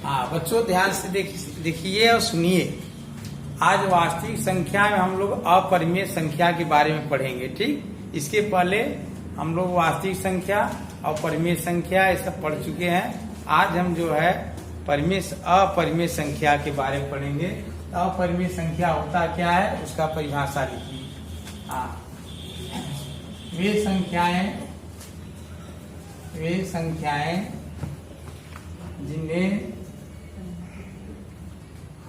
हाँ बच्चों, ध्यान से देखिए और सुनिए। आज वास्तविक संख्या में हम लोग अपरिमेय संख्या के बारे में पढ़ेंगे। ठीक, इसके पहले हम लोग वास्तविक संख्या और परिमेय संख्या ये सब पढ़ चुके हैं। आज हम जो है अपरिमेय संख्या के बारे में पढ़ेंगे। अपरिमेय संख्या होता क्या है, उसका परिभाषा लिखिए। हाँ, वे संख्याएं जिन्हें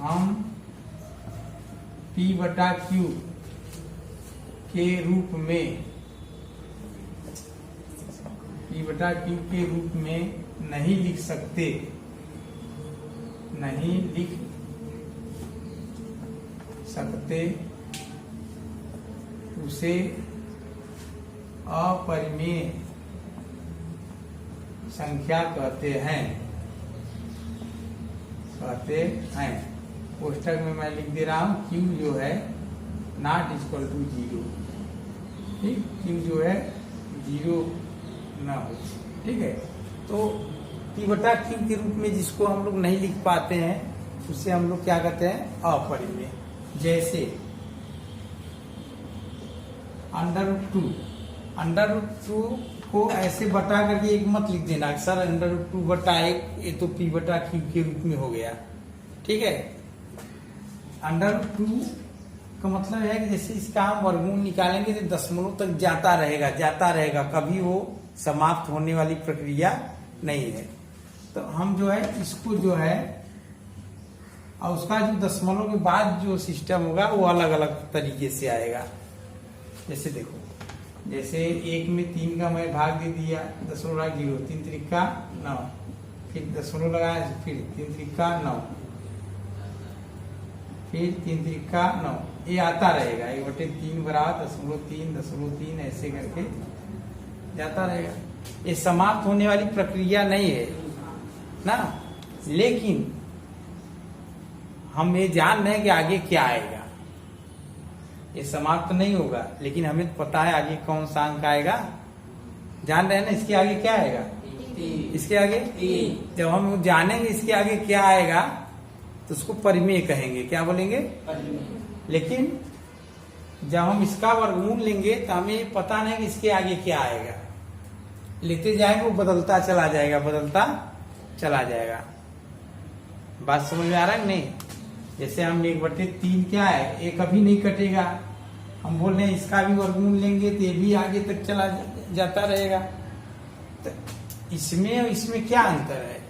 हम P/Q के रूप में नहीं लिख सकते उसे अपरिमेय संख्या कहते हैं। कोष्टक में मैं लिख दे रहा हूं Q जो है नॉट इक्वल टू 0। ठीक, Q जो है 0 ना हो। ठीक है, तो P/Q के रूप में जिसको हम लोग नहीं लिख पाते हैं उसे हम लोग क्या कहते हैं, अपरिमेय। जैसे √2 को ऐसे बटा करके एक मत लिख देना सर, √2/1 ये तो P/Q के रूप में हो गया। ठीक है, √2 का मतलब है कि जैसे इसका हम वर्गमूल निकालेंगे तो दशमलव तक जाता रहेगा, कभी वो समाप्त होने वाली प्रक्रिया नहीं है। तो हम जो है इसको जो है, और उसका जो दशमलव के बाद जो सिस्टम होगा वो अलग अलग तरीके से आएगा। जैसे देखो, जैसे 1 में 3 का मैं भाग दे दिया, 0.0, 3 त्रिका 9, फिर दशमलव लगाया, फिर 3 त्रिका 9, फिर 3 त्रिका 9, ये आता रहेगा। 1/3 बराबर 0.3 ऐसे करके जाता रहेगा। ये समाप्त होने वाली प्रक्रिया नहीं है ना, लेकिन हम ये जान रहे हैं कि आगे क्या आएगा। ये समाप्त नहीं होगा, लेकिन हमें पता है आगे कौन सा अंक आएगा। जान रहे हैं ना, इसके आगे क्या आएगा, इसके आगे 3। जब हम जानेंगे इसके आगे क्या आएगा तो उसको परिमेय कहेंगे। क्या बोलेंगे, परिमेय। लेकिन जब हम इसका वर्गमूल लेंगे तो हमें पता नहीं कि इसके आगे क्या आएगा। लेते जाएंगे वो बदलता चला जाएगा। बात समझ में आ रहा है नहीं? जैसे हम 1/3 क्या है, ये कभी नहीं कटेगा। हम बोल रहे हैं इसका भी वर्गमूल लेंगे तो ये भी आगे तक चला जाता रहेगा। तो इसमें क्या अंतर है,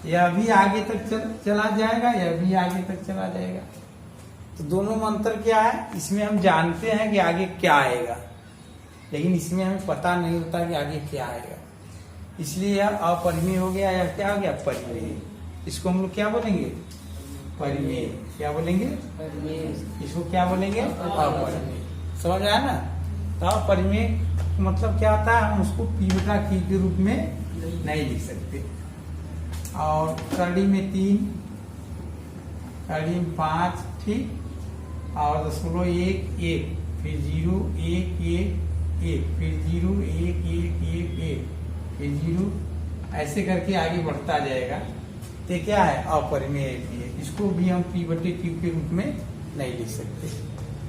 यह भी आगे तक चला जाएगा, यह भी आगे तक चला जाएगा। तो दोनों में अंतर क्या है, इसमें हम जानते हैं कि आगे क्या आएगा, लेकिन इसमें हमें पता नहीं होता कि आगे क्या आएगा। इसलिए यह अपरिमेय हो गया, या क्या हो गया, परिमेय। इसको हम लोग क्या बोलेंगे, परिमेय। क्या बोलेंगे, परिमेय। इसको क्या बोलेंगे, अपरिमेय। समझ आया ना? तो अपरिमेय मतलब क्या होता है, हम उसको P/Q के रूप में नहीं लिख सकते। और करड़ी में 3, करड़ी में 5, ठीक, और 0.1, फिर 0, 1, 1, 1, फिर 0, 1, 1, 1, 1, फिर 0, ऐसे करके आगे बढ़ता जाएगा। तो क्या है, अपरिमेय भी है। इसको भी हम P/Q के रूप में नहीं लिख सकते।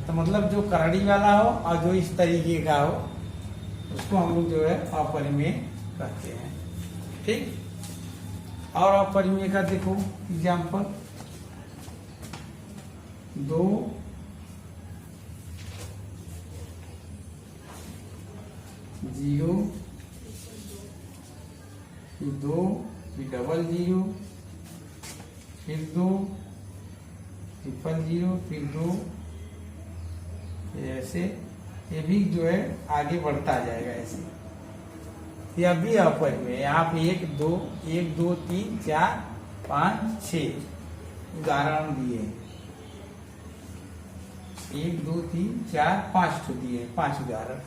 तो मतलब जो करड़ी वाला हो और जो इस तरीके का हो उसको हम लोग जो है अपरिमेय कहते हैं। ठीक, और अपरिमेय का देखो एग्जाम्पल, 2, 0, फिर 2, फिर 00, फिर 2, 000, फिर 2, ऐसे ये भी जो है आगे बढ़ता जाएगा। ऐसे यह भी अपरिमेय। यहाँ पे 1, 2, 3, 4, 5, 6 उदाहरण दिए। 1, 2, 3, 4, 5 तो दिए, 5 उदाहरण।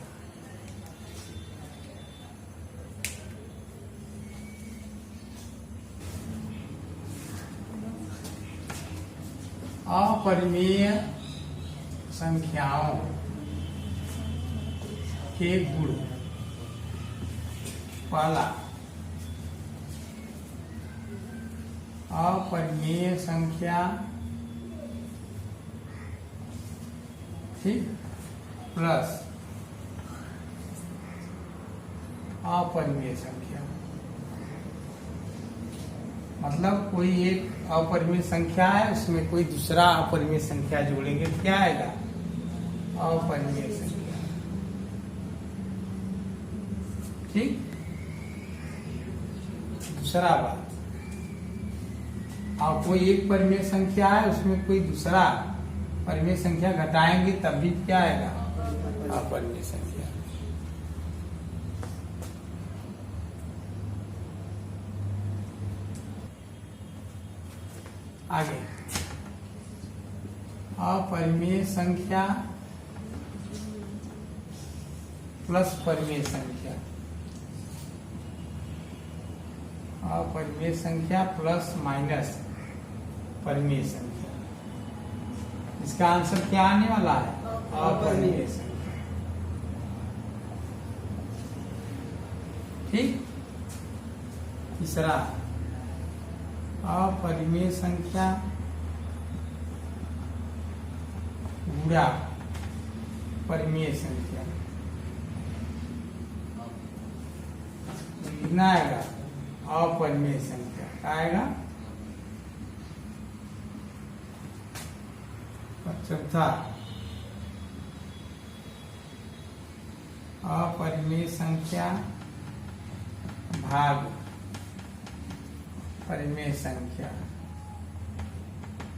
अपरिमेय संख्याओं के गुण। पहला, अपरिमेय संख्या, ठीक, प्लस अपरिमेय संख्या। मतलब कोई एक अपरिमेय संख्या है, उसमें कोई दूसरा अपरिमेय संख्या जोड़ेंगे तो क्या आएगा? अपरिमेय संख्या, ठीक। दूसरा बात, और कोई एक परिमेय संख्या है, उसमें कोई दूसरा परिमेय संख्या घटाएंगे तब भी क्या आएगा? अपरिमेय संख्या। आगे, अपरिमेय संख्या प्लस परिमेय संख्या, अपरिमेय संख्या प्लस माइनस परिमेय संख्या। इसका आंसर क्या आने वाला है? अपरिमेय संख्या, ठीक। तीसरा, अपरिमेय संख्या गुणा परिमेय संख्या। कितना आएगा? अपरिमेय संख्या क्या आएगा? चौथा, अपरिमेय संख्या भाग परिमेय संख्या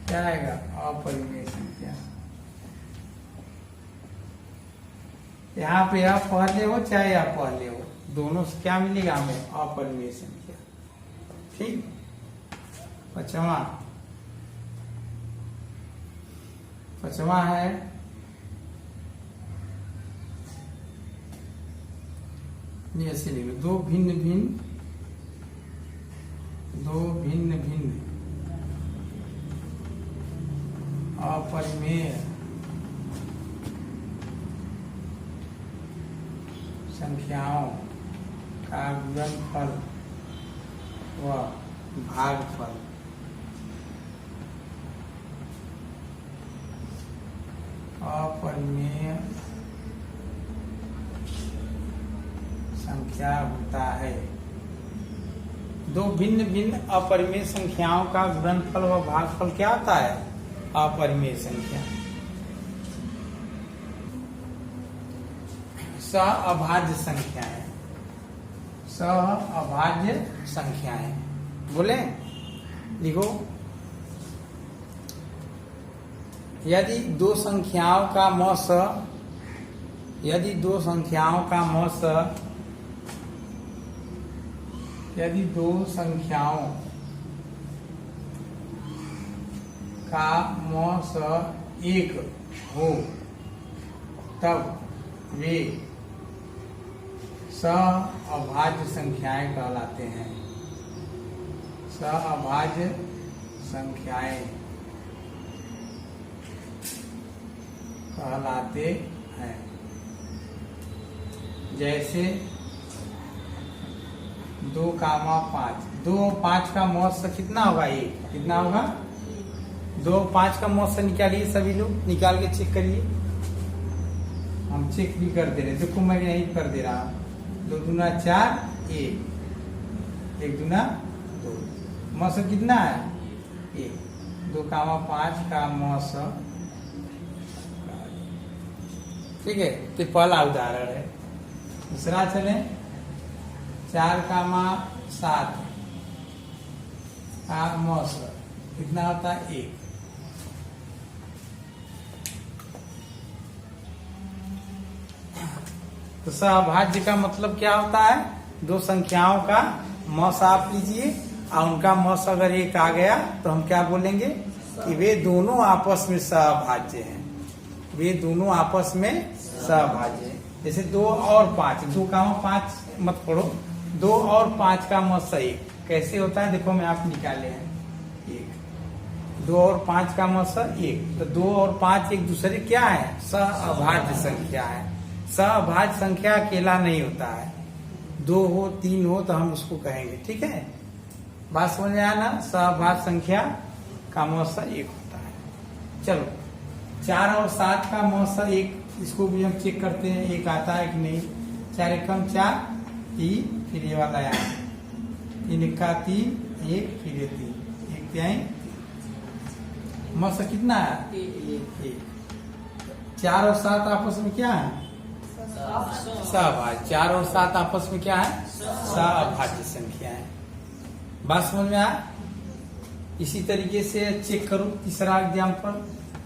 क्या आएगा? अपरिमेय संख्या। यहाँ पे आप पहले हो चाहे आप पहले हो, दोनों से क्या मिलेगा हमें? अपरिमेय संख्या, ठीक। पांचवा है ऐसे लिखो, दो भिन्न भिन्न अपरिमेय संख्याओं का गुणनफल व भागफल अपरिमेय संख्या होता है। दो भिन्न भिन्न अपरिमेय संख्याओं का गुणनफल व भागफल क्या होता है? अपरिमेय संख्या। सहअभाज्य संख्याएं, सहअभाज्य संख्याएं बोले, लिखो। यदि दो संख्याओं का मौस, यदि दो संख्याओं का मौस, यदि दो संख्याओं का मौस एक हो तब वे सहअभाज्य संख्याएं कहलाते हैं। सहअभाज्य संख्याएं कहलाते हैं। जैसे 2,5, 2 और 5 का मौसा कितना होगा? एक। कितना होगा? 2 और 5 का मौसा निकालिए, सभी लोग निकाल के चेक करिए। हम चेक भी कर दे रहे, देखो मैं यही कर दे रहा हूँ। 2 दूना 4, 1, 1 दूना 2, मौसा कितना है? 1। 2,5 का मौसा, ठीक है। तो पहला उदाहरण है। दूसरा चले, 4,7 का मौसा कितना होता है? 1। तो सहअभाज्य का मतलब क्या होता है? दो संख्याओं का मौस आप लीजिए और उनका मौस अगर 1 आ गया तो हम क्या बोलेंगे कि वे दोनों आपस में सहअभाज्य हैं। वे दोनों आपस में सहअभाज्य हैं। जैसे 2 और 5, 2,5 मत पढ़ो, 2 और 5 का मौस 1 कैसे होता है? देखो मैं आप निकाले हैं 1। 2 और 5 का मौस 1, तो 2 और 5 एक दूसरे क्या है? सहअभाज्य संख्या है। सहअभाज्य संख्या अकेला नहीं होता है, 2 हो 3 हो तो हम उसको कहेंगे, ठीक है। बात समझ में आया ना, सहभाज्य संख्या का मौसा 1 होता है। चलो 4 और 7 का मौसा 1, इसको भी हम चेक करते हैं 1 आता है कि नहीं। 4 एकम 4, 3, फिर ये वाला यहाँ 3 इक्का 3, 1, फिर ये 3, 1 तिहाई। मौसा कितना है? 1। 4 और 7 आपस में क्या है? सहभाज्य। 4 और 7 आपस में क्या है? सहभाज्य संख्या है। बात समझ में आया? इसी तरीके से चेक करो तीसरा एग्जाम्पल।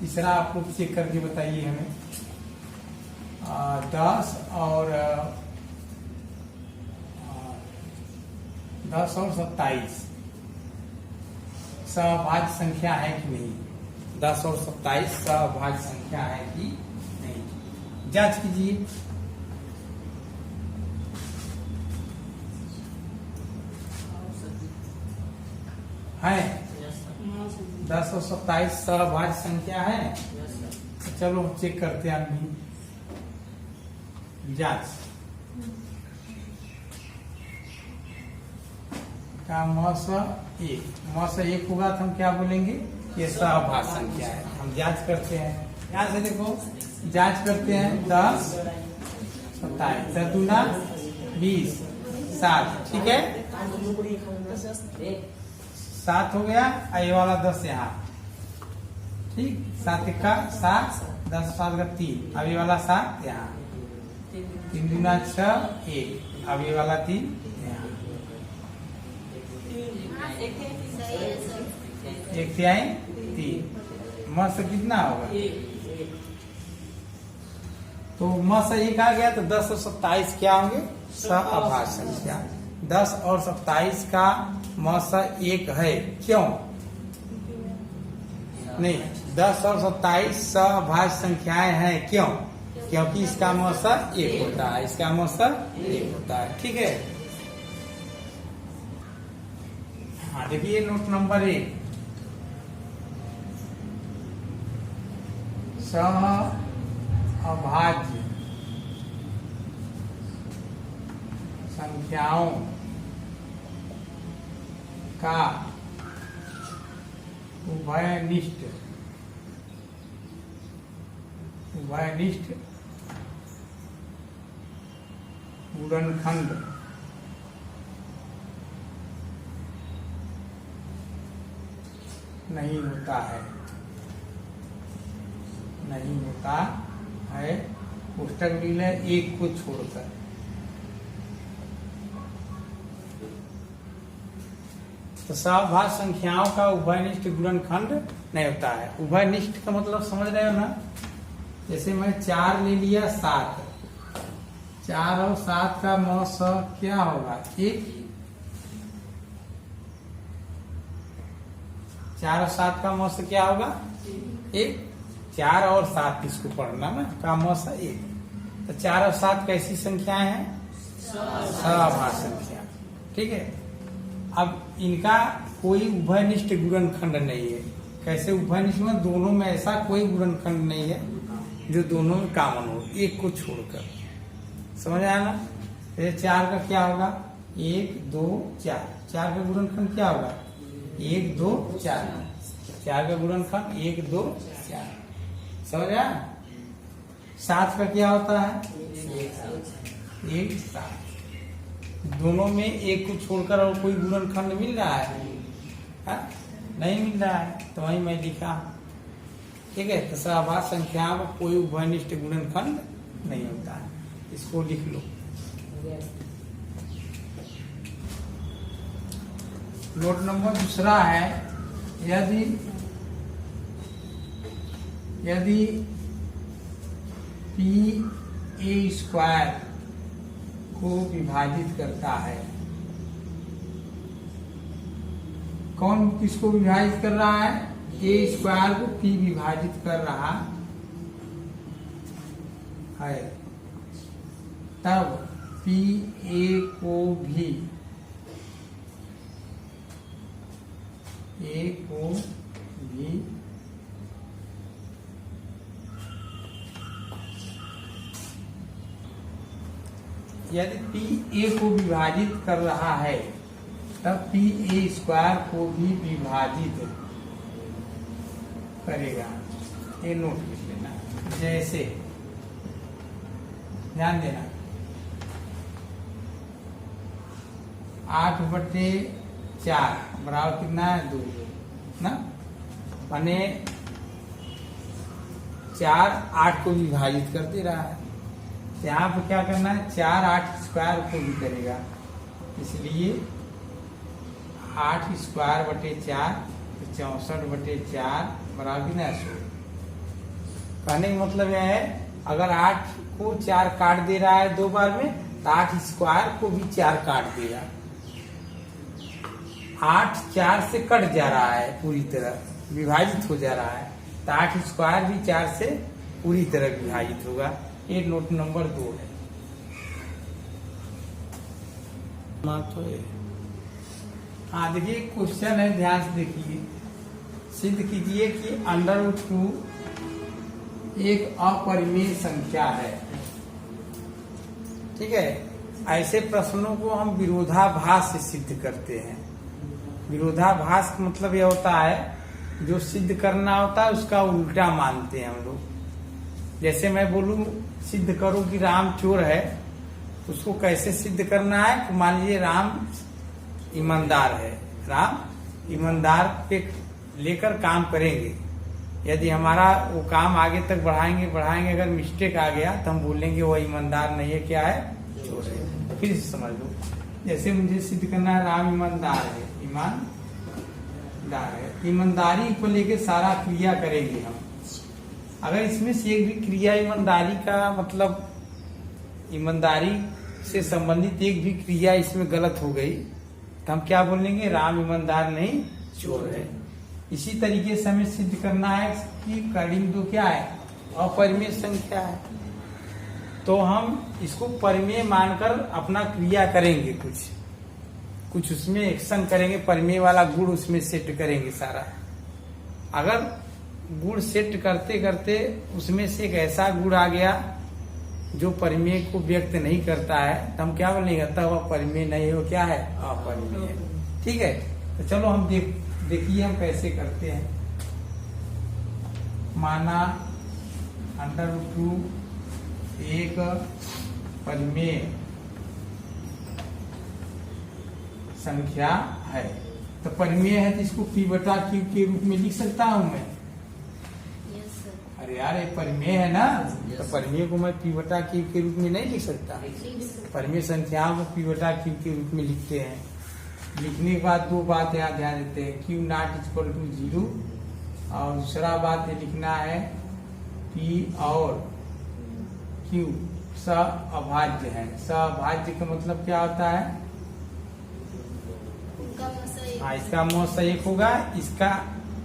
तीसरा आप लोग चेक करके बताइए हमें। 10 और 27 सहभाज्य संख्या है कि नहीं? 10 और 27 सहभाज्य संख्या है कि नहीं? जांच कीजिए। है 10 और 27 सहभाज्य संख्या है। चलो चेक करते हैं अभी। जांच का मौसा 1 होगा तो हम क्या बोलेंगे? ये सहभाज्य संख्या है। हम जांच करते हैं। यहाँ से देखो जांच करते हैं। 10 27 10 दूना 20 7, ठीक है 7 हो गया। ये वाला 10 यहाँ, ठीक 7 इक्का 7, 10 7 का 3, अब ये वाला 7 यहाँ, 3 दूना 6 1, अब ये वाला 3 यहाँ, 1 तिहाई 3। मौसा कितना होगा? तो मौसा 1 आ गया। तो 10 और 27 क्या होंगे? सहभाज्य संख्या। 10 और 27 का मौसा 1 है। क्यों नहीं? 10 और 27 सहभाज्य संख्याएं हैं। क्यों? क्योंकि इसका मौसा 1 होता है। इसका मौसा 1 होता है, ठीक है। हाँ देखिए नोट नंबर 1, सहभाज्य संख्याओं का उभयनिष्ठ गुणनखंड नहीं होता है पुस्तक मिले 1 को छोड़कर। तो सहभाज्य संख्याओं का उभयनिष्ठ गुणनखंड नहीं होता है। उभयनिष्ठ का मतलब समझ रहे हो ना? जैसे मैं 4 ले लिया 7, 4 और 7 का मौसा क्या होगा? 1। 4 और 7 का मौसा क्या होगा? 1। 4 और 7 इसको पढ़ना ना, का मौसा 1। तो 4 और 7 कैसी संख्याएं हैं? सहभाज्य संख्या, ठीक है। अब इनका कोई उभयनिष्ठ गुणनखंड नहीं है। कैसे उभयनिष्ठ में? दोनों में ऐसा कोई गुणनखंड नहीं है जो दोनों में कॉमन हो, 1 को छोड़कर। समझ आया ना? जैसे 4 का क्या होगा? 1 2 4। 4 का गुणनखंड क्या होगा? 1 2 4। 4 का गुणनखंड 1 2 4। समझ आया? 7 का क्या होता है? 1 7। दोनों में 1 को छोड़कर और कोई गुणनखंड मिल रहा है? नहीं मिल रहा है। तो वही मैं लिखा, ठीक है। तो सहभाज्य संख्या में कोई उभयनिष्ठ गुणनखंड नहीं होता है। इसको लिख लो। नोट नंबर 2 है, यदि PA² को विभाजित करता है। कौन किसको विभाजित कर रहा है? A² को P विभाजित कर रहा है, तब PA को भी यदि P A को विभाजित कर रहा है तब पी ए स्क्वायर को भी विभाजित करेगा। ये नोट लिख लेना। जैसे ध्यान देना, 8/4 बराबर कितना है 2 ना, माने 4 8 को विभाजित कर दे रहा है। यहाँ पे क्या करना है, 4 8 स्क्वायर को भी करेगा, इसलिए 8 स्क्वायर बटे 4 64/4 बराबर कितना है 100। कहने का मतलब यह है, अगर 8 को 4 काट दे रहा है 2 बार में, तो 8 स्क्वायर को भी 4 काट देगा। 8 4 से कट जा रहा है, पूरी तरह विभाजित हो जा रहा है, तो 8 स्क्वायर भी 4 से पूरी तरह विभाजित होगा। ये नोट नंबर 2 है। तो हाँ देखिए, क्वेश्चन है, ध्यान से देखिए। सिद्ध कीजिए कि √2 एक अपरिमेय संख्या है। ठीक है, ऐसे प्रश्नों को हम विरोधाभास से सिद्ध करते हैं। विरोधाभास का मतलब यह होता है, जो सिद्ध करना होता है उसका उल्टा मानते हैं हम लोग। जैसे मैं बोलूं सिद्ध करो कि राम चोर है, तो उसको कैसे सिद्ध करना है कि मान लीजिए राम ईमानदार है, राम ईमानदार पे लेकर काम करेंगे। यदि हमारा वो काम आगे तक बढ़ाएंगे अगर मिस्टेक आ गया तो हम बोलेंगे वो ईमानदार नहीं है, क्या है, चोर है। फिर से समझ लो, जैसे मुझे सिद्ध करना है राम ईमानदार है, ईमानदार है, ईमानदारी को लेके सारा क्रिया करेंगे हम। अगर इसमें से एक भी क्रिया ईमानदारी का मतलब ईमानदारी से संबंधित एक भी क्रिया इसमें गलत हो गई, तो हम क्या बोलेंगे, राम ईमानदार नहीं चोर है। इसी तरीके से हमें सिद्ध करना है कि कर्णिक 2 क्या है, अपरिमेय संख्या है। तो हम इसको परिमेय मानकर अपना क्रिया करेंगे, कुछ उसमें एक्शन करेंगे, परिमेय वाला गुण उसमें सेट करेंगे सारा। अगर गुण सेट करते करते उसमें से एक ऐसा गुण आ गया जो परिमेय को व्यक्त नहीं करता है, तो हम क्या बोलेंगे, तब वह परिमेय नहीं हो, क्या है, अपरिमेय। ठीक है, तो चलो हम देखिए हम कैसे करते हैं। माना √2 एक परिमेय संख्या है, तो परिमेय है तो इसको P/Q के रूप में लिख सकता हूं मैं। अरे यार, ये परिमेय है ना, तो परिमेय को मैं P/Q के रूप में नहीं लिख सकता। परिमेय संख्याओं को P/Q के रूप में लिखते हैं। लिखने के बाद 2 बात यहाँ ध्यान देते हैं, Q ≠ 0, और दूसरा बात ये लिखना है P और Q सअभाज्य है। सअभाज्य का मतलब क्या होता है, हाँ, इसका मौसा 1 होगा, इसका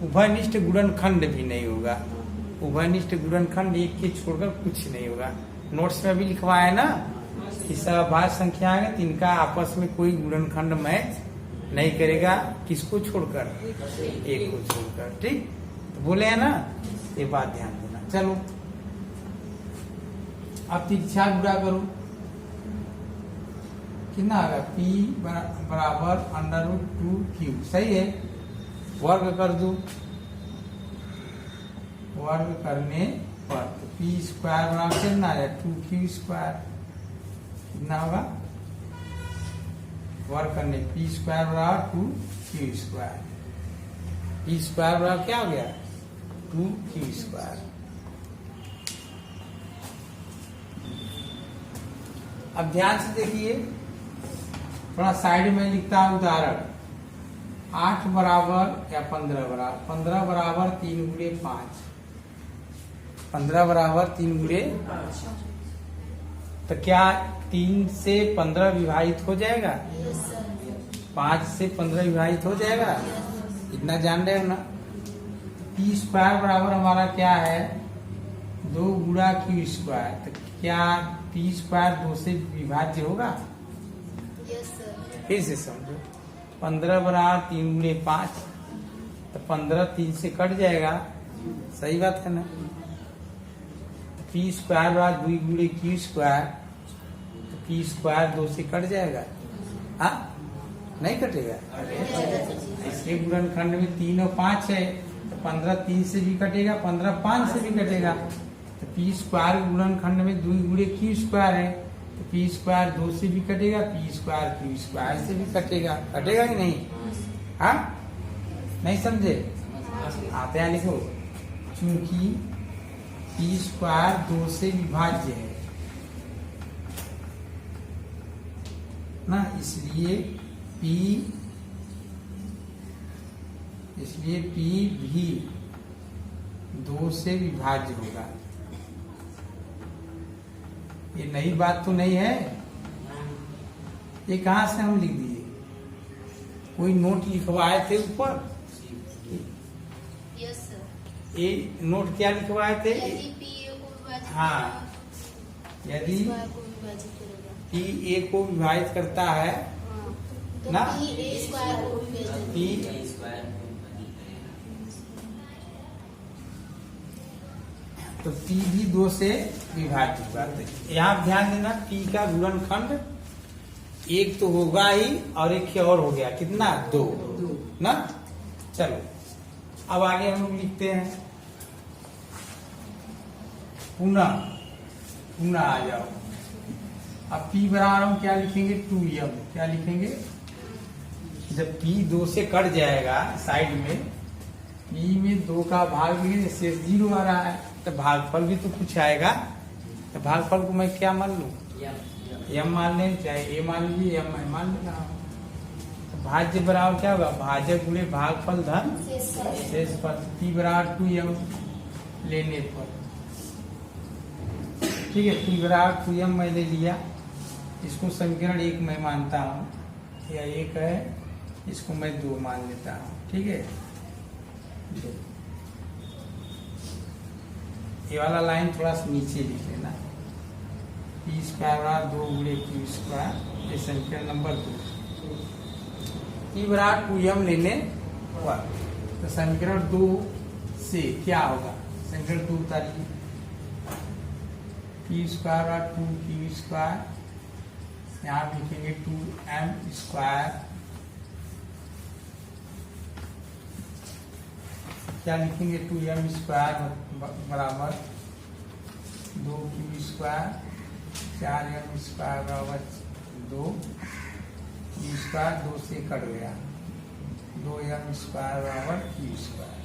उभयनिष्ठ गुणनखंड भी नहीं होगा। उभयनिष्ठ गुणनखंड 1 के छोड़कर कुछ नहीं होगा। नोट्स में भी लिखवाया है ना कि सअभाज्य संख्या है, तो इनका आपस में कोई गुणनखंड मैच नहीं करेगा, किसको छोड़कर, 1 को छोड़कर। ठीक, तो बोले हैं ना, ये बात ध्यान देना। चलो अब तिरछा गुणा करो, कितना आएगा, P बराबर √2Q, सही है। वर्ग कर दो, वर्ग करने पर तो P स्क्वायर बराबर कितना है, 2Q², कितना होगा, वर्ग करने P स्क्वायर बराबर 2Q², P स्क्वायर बराबर क्या हो गया, 2Q²। अब ध्यान से देखिए, थोड़ा साइड में लिखता हूं उदाहरण। 8 बराबर या 15 बराबर, 15 बराबर 3 गुणे 5, 15 बराबर 3 गुणे, तो क्या 3 से 15 विभाजित हो जाएगा, 5 से 15 विभाजित हो जाएगा, इतना जान रहे हो ना। P स्क्वायर बराबर हमारा क्या है, 2 गुणा Q², तो क्या P स्क्वायर 2 से विभाज्य होगा। फिर से समझो, 15 बराबर 3 गुणे 5, तो 15 3 से कट जाएगा, सही बात है ना। P स्क्वायर बराबर 2 गुणे Q², तो P स्क्वायर 2 से कट जाएगा, हाँ, नहीं कटेगा। अरे इसके गुणनखंड में 3 और 5 है, तो 15 3 से भी कटेगा, 15 5 से भी कटेगा। तो पी स्क्वायर गुणनखंड में 2 गुणे क्यू स्क्वायर है, तो पी स्क्वायर 2 से भी कटेगा, पी स्क्वायर क्यू स्क्वायर से भी कटेगा। कटेगा कि नहीं? हाँ, नहीं समझे? आते हैं, लिखो। चूंकि पी स्क्वायर 2 से विभाज्य है ना, इसलिए P भी 2 से विभाज्य होगा। ये नई बात तो नहीं है। ये कहाँ से हम लिख दिए? कोई नोट लिखवाए थे ऊपर? Yes sir. ये नोट क्या लिखवाए थे? यदि P A को विभाजित हाँ, यदि स्क्वायर को विभाजित करेगा, P A को विभाजित करता है तो ना? P A स्क्वायर को विभाजित P तो P भी 2 से विभाज्य होगा। तो यहाँ ध्यान देना, P का गुणनखंड एक तो होगा ही, और एक और हो गया, कितना? 2 ना। चलो अब आगे हम लोग लिखते हैं। पुनः आ जाओ। अब P बराबर हम क्या लिखेंगे? 2m। क्या लिखेंगे? जब P 2 से कट जाएगा साइड में, P में 2 का भाग भी शेष 0 आ रहा है, तो भागफल भी तो कुछ आएगा। तो भागफल को मैं क्या मान लूं? m मान लें, चाहे a मान लीजिए, m मैं मान ले रहा हूं। तो भाज्य बराबर क्या होगा? भाजक गुणे भागफल धन शेष पद। P बराबर 2m लेने पर, ठीक है। P बराबर 2m मैं ले लिया। इसको समीकरण 1 मैं मानता हूँ, या 1 है, इसको मैं 2 मान लेता हूँ, ठीक है। ये वाला लाइन थोड़ा सा नीचे लिख लेना। पी स्क्वायर बराबर 2 गुणे क्यू स्क्वायर, ये समीकरण नंबर 2। पी बराबर 2m लेने पर, तो समीकरण 2 से क्या होगा? समीकरण 2 उतारिए। पी स्क्वायर बराबर 2 क्यू स्क्वायर, यहाँ लिखेंगे 2m स्क्वायर, क्या लिखेंगे? 2m स्क्वायर बराबर 2 क्यू स्क्वायर, 4m स्क्वायर बराबर 2, क्यू स्क्वायर 2 से कट गया, 2m स्क्वायर बराबर क्यू स्क्वायर,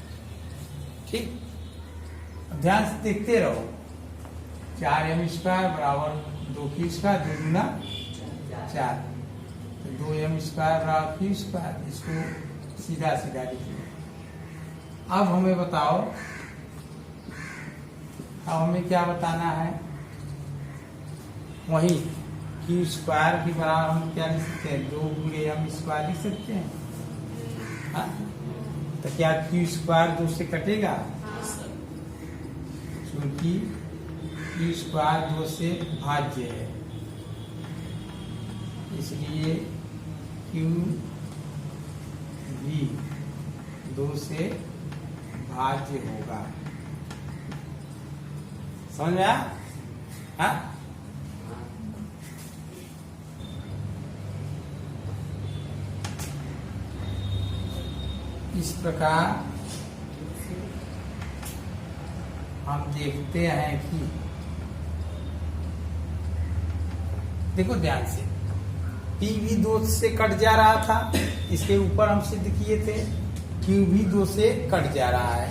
ठीक। ध्यान से देखते रहो। 4m स्क्वायर बराबर 2 क्यू स्क्वायर, 2 गुना 4, तो 2m स्क्वायर बराबर क्यू स्क्वायर। इसको सीधा सीधा लिखिए। अब हमें बताओ, अब हमें क्या बताना है? वही क्यू स्क्वायर की बराबर हम क्या लिख सकते हैं? 2 गुणे m स्क्वायर लिख सकते हैं। हाँ? तो क्या क्यू स्क्वायर 2 से कटेगा? क्योंकि क्यू स्क्वायर 2 से भाज्य है, इसलिए क्यू भी 2 से भाज्य होगा। समझ में आया? हाँ? इस प्रकार हम देखते हैं कि, देखो ध्यान से, P भी 2 से कट जा रहा था, इसके ऊपर हम सिद्ध किए थे। Q भी 2 से कट जा रहा है,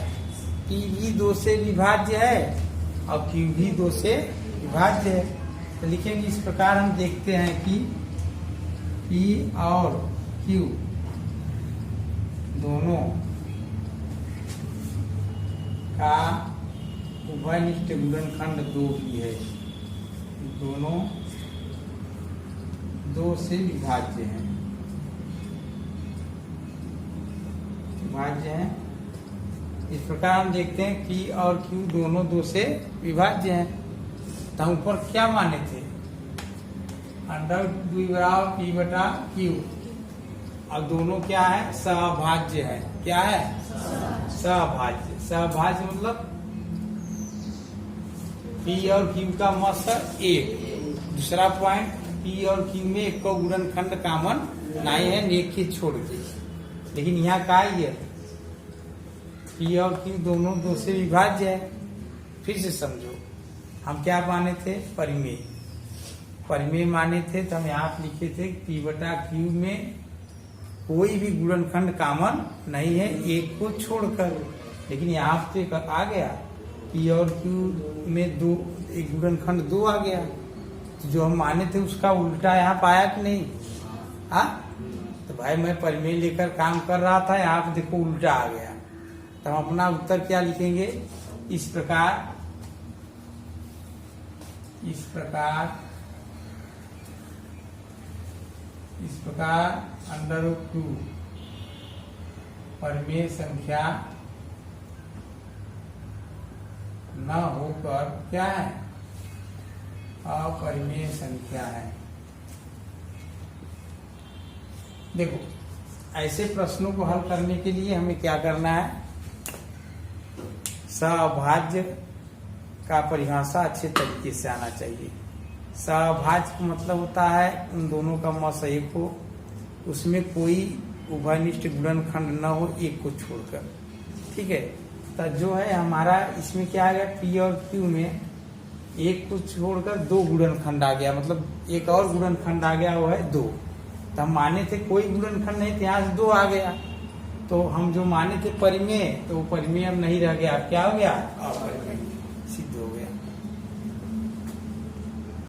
P भी 2 से विभाज्य है, और Q भी 2 से विभाज्य है। तो लिखेंगे इस प्रकार हम देखते हैं कि P और Q दोनों का उभयनिष्ठ गुणनखंड 2 ही है, दोनों 2 से विभाज्य हैं, विभाज्य हैं। इस प्रकार हम देखते हैं P और Q दोनों 2 से विभाज्य हैं। तो हम ऊपर क्या माने थे? अंडर रूट 2 बराबर P बटा Q, और दोनों क्या है? सहभाज्य है। क्या है? सहभाज्य। सहभाज्य मतलब P और Q का मत 1। दूसरा पॉइंट, P और Q में एक को गुणनखंड कॉमन नहीं है नेक के छोड़ के, लेकिन यहाँ का ही है पी और क्यू दोनों दो से विभाज्य है। फिर से समझो, हम क्या माने थे, परिमेय। परिमेय माने थे तो हम यहाँ लिखे थे पी बटा क्यू में कोई भी गुणनखंड कॉमन नहीं है एक को छोड़कर, लेकिन यहाँ पे आ गया पी और क्यू में दो, एक गुणनखंड दो आ गया, तो जो हम माने थे उसका उल्टा यहाँ पाया कि नहीं। हाँ, तो भाई मैं परिमेय लेकर काम कर रहा था, यहाँ पे देखो उल्टा आ गया, तो हम अपना उत्तर क्या लिखेंगे, इस प्रकार अंडर रूट 2 परिमेय संख्या न होकर क्या है, अपरिमेय संख्या है। देखो, ऐसे प्रश्नों को हल करने के लिए हमें क्या करना है, सअभाज्य का परिभाषा अच्छे तरीके से आना चाहिए। सअभाज्य का मतलब होता है उन दोनों का मस एक हो, उसमें कोई उभयनिष्ठ गुणनखंड न हो एक को छोड़कर। ठीक है, तो जो है हमारा इसमें क्या आ गया, पी और क्यू में एक को छोड़कर दो गुणनखंड आ गया, मतलब एक और गुणनखंड आ गया, वो है दो। तो हम माने थे कोई गुणनखंड नहीं थे, यहाँ से दो आ गया, तो हम जो माने थे परिमेय, तो वो परिमेय अब नहीं रह गया, क्या हो गया, अपरिमेय सिद्ध हो गया।